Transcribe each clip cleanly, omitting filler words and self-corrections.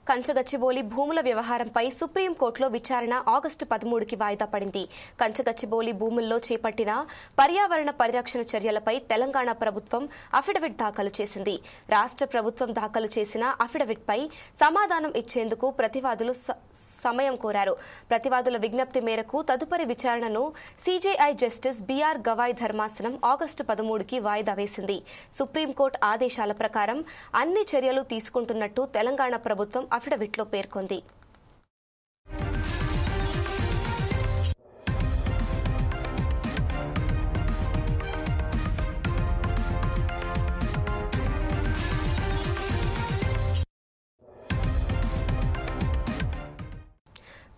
కంచగచ్చిబౌలి భూముల వ్యవహారంపై సుప్రీంకోర్టులో విచారణ ఆగస్టు 13కి వాయిదా పడింది. కంచగచ్చిబౌలి భూముల్లో చేపట్టిన పర్యావరణ పరిరక్షణ చర్యలపై తెలంగాణ ప్రభుత్వం అఫిడవిట్ దాఖలు చేసింది. రాష్ట్ర ప్రభుత్వం దాఖలు చేసిన అఫిడవిట్పై సమాధానం ఇచ్చేందుకు ప్రతివాదులు సమయం కోరారు. ప్రతివాదుల విజ్ఞప్తి మేరకు తదుపరి విచారణను సీజేఐ జస్టిస్ బీఆర్ గవాయ్ ధర్మాసనం ఆగస్టు 13కి వాయిదా వేసింది. సుప్రీంకోర్టు ఆదేశాల ప్రకారం అన్ని చర్యలు తీసుకుంటున్నట్టు తెలంగాణ ప్రభుత్వం అఫిడవిట్లో పేర్కొంది.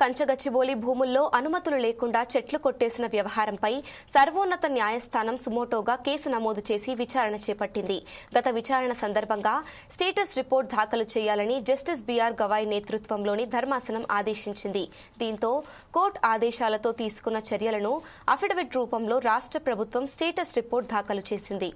కంచగచ్చిబౌలి భూముల్లో అనుమతులు లేకుండా చెట్లు కొట్టేసిన వ్యవహారంపై సర్వోన్నత న్యాయస్థానం సుమోటోగా కేసు నమోదు చేసి విచారణ చేపట్టింది. గత విచారణ సందర్భంగా స్టేటస్ రిపోర్ట్ దాఖలు చేయాలని జస్టిస్ బీఆర్ గవాయ్ నేతృత్వంలోని ధర్మాసనం ఆదేశించింది. దీంతో కోర్టు ఆదేశాలతో తీసుకున్న చర్యలను అఫిడవిట్ రూపంలో రాష్ట్ర ప్రభుత్వం స్టేటస్ రిపోర్ట్ దాఖలు చేసింది.